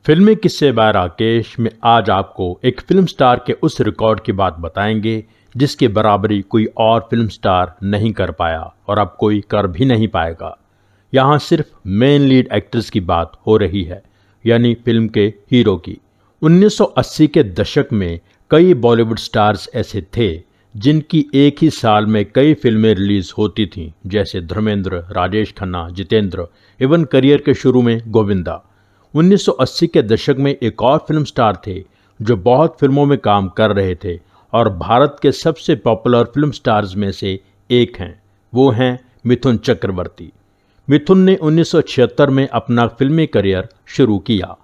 फिल्मी किस्से बाय राकेश में आज आपको एक फिल्म स्टार के उस रिकॉर्ड की बात बताएंगे जिसकी बराबरी कोई और फिल्म स्टार नहीं कर पाया और अब कोई कर भी नहीं पाएगा। यहाँ सिर्फ मेन लीड एक्ट्रेस की बात हो रही है, यानी फिल्म के हीरो की। 1980 के दशक में कई बॉलीवुड स्टार्स ऐसे थे जिनकी एक ही साल में कई फिल्में रिलीज होती थीं, जैसे धर्मेंद्र, राजेश खन्ना, जितेंद्र, इवन करियर के शुरू में गोविंदा। 1980 के दशक में एक और फिल्म स्टार थे जो बहुत फिल्मों में काम कर रहे थे और भारत के सबसे पॉपुलर फिल्म स्टार्स में से एक हैं। वो हैं मिथुन चक्रवर्ती। मिथुन ने 1976 में अपना फिल्मी करियर शुरू किया।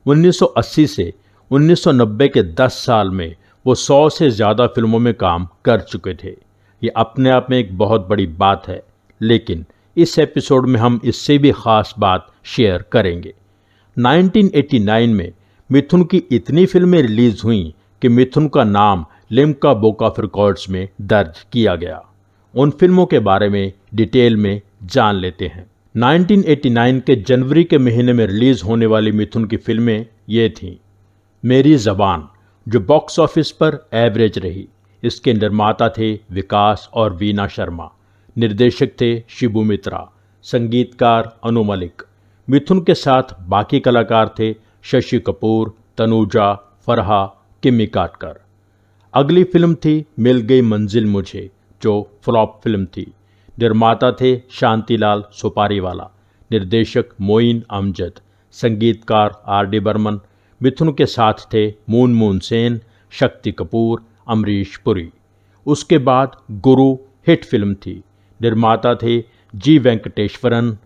1980 से 1990 के 10 साल में वो 100 से ज़्यादा फिल्मों में काम कर चुके थे। ये अपने आप में एक बहुत बड़ी बात है, लेकिन इस एपिसोड में हम इससे भी ख़ास बात शेयर करेंगे। 1989 में मिथुन की इतनी फिल्में रिलीज हुईं कि मिथुन का नाम लिम्का बुक ऑफ रिकॉर्ड्स में दर्ज किया गया। उन फिल्मों के बारे में डिटेल में जान लेते हैं। 1989 के जनवरी के महीने में रिलीज होने वाली मिथुन की फिल्में ये थीं। मेरी ज़बान, जो बॉक्स ऑफिस पर एवरेज रही। इसके निर्माता थे विकास और वीना शर्मा, निर्देशक थे शिबू मित्रा, संगीतकार अनु मलिक। मिथुन के साथ बाकी कलाकार थे शशि कपूर, तनुजा, फरहा, किमी काटकर। अगली फिल्म थी मिल गई मंजिल मुझे, जो फ्लॉप फिल्म थी। निर्माता थे शांतिलाल सुपारीवाला, निर्देशक मोइन अमजद, संगीतकार आर.डी. बर्मन। मिथुन के साथ थे मून सेन, शक्ति कपूर, अमरीश पुरी। उसके बाद गुरु हिट फिल्म थी। निर्माता थे जी वेंकटेश्वरन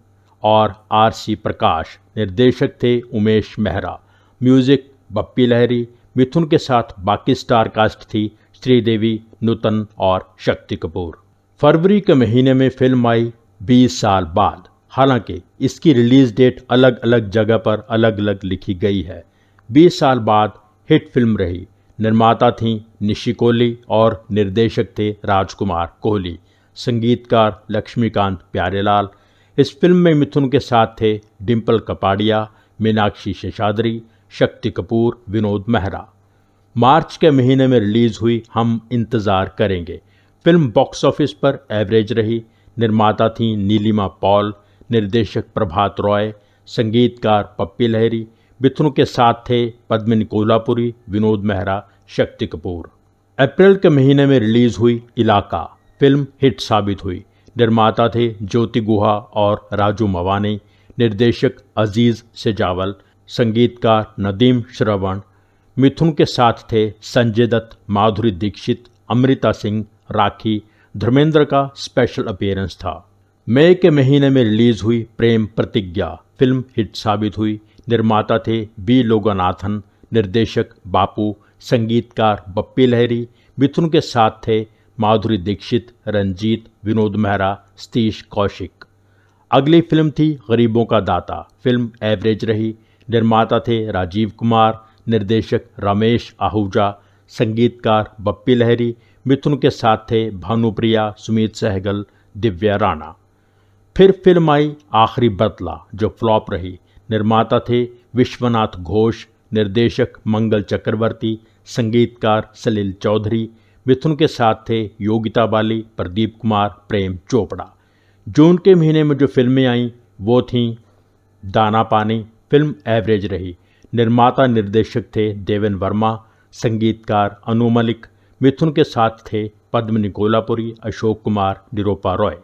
और आर.सी. प्रकाश। निर्देशक थे उमेश मेहरा, म्यूजिक बप्पी लहरी। मिथुन के साथ बाकी स्टार कास्ट थी श्रीदेवी, नूतन और शक्ति कपूर। फरवरी के महीने में फिल्म आई 20 साल बाद। हालांकि इसकी रिलीज डेट अलग अलग जगह पर अलग अलग लिखी गई है। 20 साल बाद हिट फिल्म रही। निर्माता थीं निशी कोहली और निर्देशक थे राजकुमार कोहली, संगीतकार लक्ष्मीकांत प्यारेलाल। इस फिल्म में मिथुन के साथ थे डिम्पल कपाड़िया, मीनाक्षी शेषाद्री, शक्ति कपूर, विनोद मेहरा। मार्च के महीने में रिलीज हुई हम इंतज़ार करेंगे। फिल्म बॉक्स ऑफिस पर एवरेज रही। निर्माता थीं नीलिमा पॉल, निर्देशक प्रभात रॉय, संगीतकार पप्पी लहरी। मिथुन के साथ थे पद्मिनी कोल्हापुरी, विनोद मेहरा, शक्ति कपूर। अप्रैल के महीने में रिलीज हुई इलाका। फिल्म हिट साबित हुई। निर्माता थे ज्योति गुहा और राजू मवानी, निर्देशक अजीज सेजावल, संगीतकार नदीम श्रवण। मिथुन के साथ थे संजय दत्त, माधुरी दीक्षित, अमृता सिंह, राखी। धर्मेंद्र का स्पेशल अपीयरेंस था। मई के महीने में रिलीज हुई प्रेम प्रतिज्ञा। फिल्म हिट साबित हुई। निर्माता थे बी लोगनाथन, निर्देशक बापू, संगीतकार बप्पी लहरी। मिथुन के साथ थे माधुरी दीक्षित, रंजीत, विनोद मेहरा, सतीश कौशिक। अगली फिल्म थी गरीबों का दाता। फिल्म एवरेज रही। निर्माता थे राजीव कुमार, निर्देशक रमेश आहूजा, संगीतकार बप्पी लहरी। मिथुन के साथ थे भानुप्रिया, सुमीत सहगल, दिव्या राणा। फिर फिल्म आई आखिरी बदला, जो फ्लॉप रही। निर्माता थे विश्वनाथ घोष, निर्देशक मंगल चक्रवर्ती, संगीतकार सलील चौधरी। मिथुन के साथ थे योगिता बाली, प्रदीप कुमार, प्रेम चोपड़ा। जून के महीने में जो फिल्में आईं वो थीं दाना पानी। फिल्म एवरेज रही। निर्माता निर्देशक थे देवेन वर्मा, संगीतकार अनु मलिक। मिथुन के साथ थे पद्मिनी कोल्हापुरी, अशोक कुमार, निरूपा रॉय।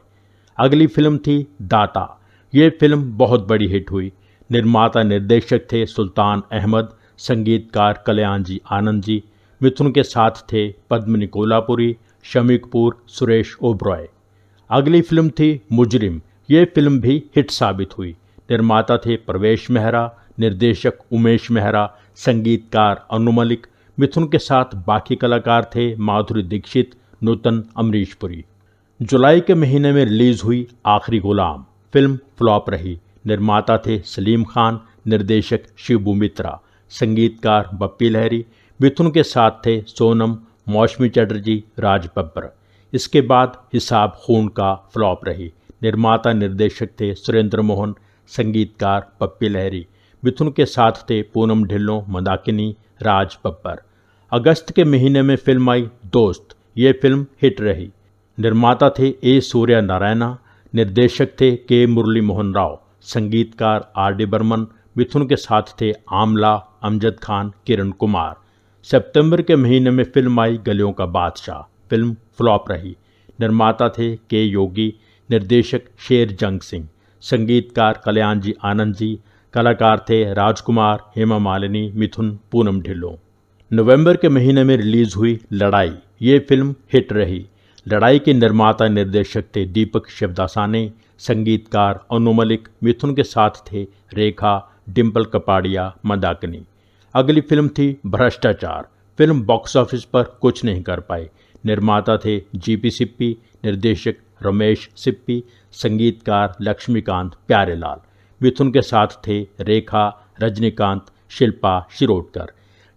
अगली फिल्म थी दाता। ये फिल्म बहुत बड़ी हिट हुई। निर्माता निर्देशक थे सुल्तान अहमद, संगीतकार कल्याण जी आनंद जी। मिथुन के साथ थे पद्मिनी कोल्हापुरी, शमी कपूर, सुरेश ओबरॉय। अगली फिल्म थी मुजरिम। ये फिल्म भी हिट साबित हुई। निर्माता थे प्रवेश मेहरा, निर्देशक उमेश मेहरा, संगीतकार अनु मलिक। मिथुन के साथ बाकी कलाकार थे माधुरी दीक्षित, नूतन, अमरीश पुरी। जुलाई के महीने में रिलीज हुई आखिरी गुलाम। फिल्म फ्लॉप रही। निर्माता थे सलीम खान, निर्देशक शिबू मित्रा, संगीतकार बप्पी लहरी। मिथुन के साथ थे सोनम, मौसमी चटर्जी, राज बब्बर। इसके बाद हिसाब खून का फ्लॉप रही। निर्माता निर्देशक थे सुरेंद्र मोहन, संगीतकार पप्पी लहरी। मिथुन के साथ थे पूनम ढिल्लों, मंदाकिनी, राज बब्बर। अगस्त के महीने में फिल्म आई दोस्त। ये फिल्म हिट रही। निर्माता थे ए सूर्य नारायणा, निर्देशक थे के मुरली मोहन राव, संगीतकार आर डी बर्मन। मिथुन के साथ थे आमला, अमजद खान, किरण कुमार। सितंबर के महीने में फिल्म आई गलियों का बादशाह। फिल्म फ्लॉप रही। निर्माता थे के योगी, निर्देशक शेर जंग सिंह, संगीतकार कल्याण जी आनंद जी, कलाकार थे राजकुमार, हेमा मालिनी, मिथुन, पूनम ढिल्लों। नवंबर के महीने में रिलीज हुई लड़ाई। ये फिल्म हिट रही। लड़ाई के निर्माता निर्देशक थे दीपक शिवदासाने, संगीतकार अनु मलिक। मिथुन के साथ थे रेखा, डिम्पल कपाड़िया, मंदाकिनी। अगली फिल्म थी भ्रष्टाचार। फिल्म बॉक्स ऑफिस पर कुछ नहीं कर पाई। निर्माता थे जीपी सिप्पी, निर्देशक रमेश सिप्पी, संगीतकार लक्ष्मीकांत प्यारेलाल। मिथुन के साथ थे रेखा, रजनीकांत, शिल्पा शिरोडकर।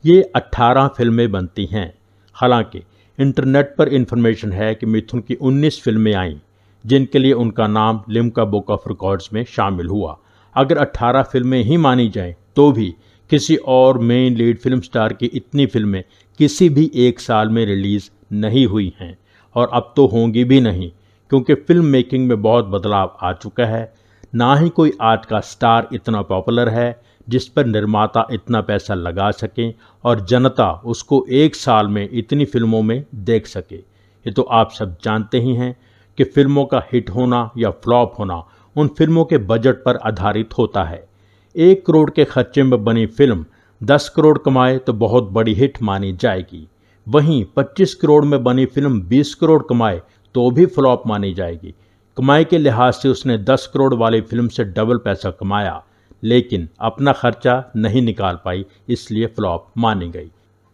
ये 18 फिल्में बनती हैं। हालांकि इंटरनेट पर इंफॉर्मेशन है कि मिथुन की 19 फिल्में आईं, जिनके लिए उनका नाम लिम्का बुक ऑफ रिकॉर्ड्स में शामिल हुआ। अगर 18 फिल्में ही मानी जाएं तो भी किसी और मेन लीड फिल्म स्टार की इतनी फिल्में किसी भी एक साल में रिलीज़ नहीं हुई हैं, और अब तो होंगी भी नहीं, क्योंकि फिल्म मेकिंग में बहुत बदलाव आ चुका है। ना ही कोई आज का स्टार इतना पॉपुलर है जिस पर निर्माता इतना पैसा लगा सकें और जनता उसको एक साल में इतनी फिल्मों में देख सके। ये तो आप सब जानते ही हैं कि फिल्मों का हिट होना या फ्लॉप होना उन फिल्मों के बजट पर आधारित होता है। 1 करोड़ के खर्चे में बनी फिल्म 10 करोड़ कमाए तो बहुत बड़ी हिट मानी जाएगी। वहीं 25 करोड़ में बनी फिल्म 20 करोड़ कमाए तो भी फ्लॉप मानी जाएगी। कमाई के लिहाज से उसने 10 करोड़ वाली फिल्म से डबल पैसा कमाया, लेकिन अपना खर्चा नहीं निकाल पाई, इसलिए फ्लॉप मानी गई।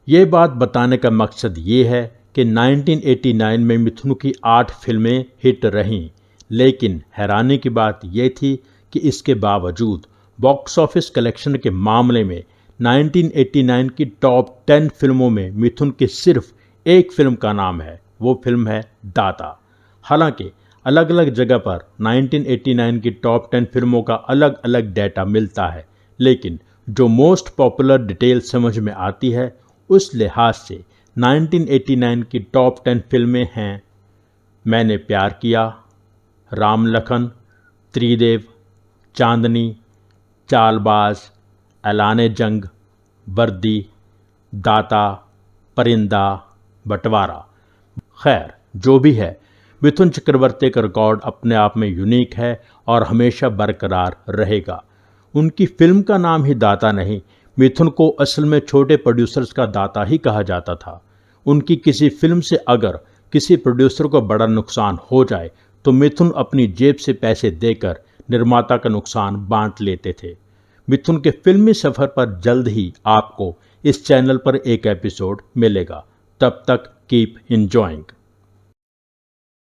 ये बात बताने का मकसद ये है कि 1989 में मिथुन की 8 फिल्में हिट रहीं, लेकिन हैरानी की बात यह थी कि इसके बावजूद बॉक्स ऑफिस कलेक्शन के मामले में 1989 की टॉप 10 फिल्मों में मिथुन की सिर्फ एक फिल्म का नाम है। वो फिल्म है दाता। हालांकि अलग अलग जगह पर 1989 की टॉप 10 फिल्मों का अलग अलग डेटा मिलता है, लेकिन जो मोस्ट पॉपुलर डिटेल समझ में आती है उस लिहाज से 1989 की टॉप 10 फिल्में हैं मैंने प्यार किया, राम लखन, त्रिदेव, चांदनी, चालबाज, ऐलान जंग, वर्दी, दाता, परिंदा, बंटवारा। खैर जो भी है, मिथुन चक्रवर्ती का रिकॉर्ड अपने आप में यूनिक है और हमेशा बरकरार रहेगा। उनकी फिल्म का नाम ही दाता नहीं, मिथुन को असल में छोटे प्रोड्यूसर्स का दाता ही कहा जाता था। उनकी किसी फिल्म से अगर किसी प्रोड्यूसर को बड़ा नुकसान हो जाए तो मिथुन अपनी जेब से पैसे देकर निर्माता का नुकसान बांट लेते थे। मिथुन के फिल्मी सफ़र पर जल्द ही आपको इस चैनल पर एक एपिसोड मिलेगा। तब तक कीप एंजॉयिंग।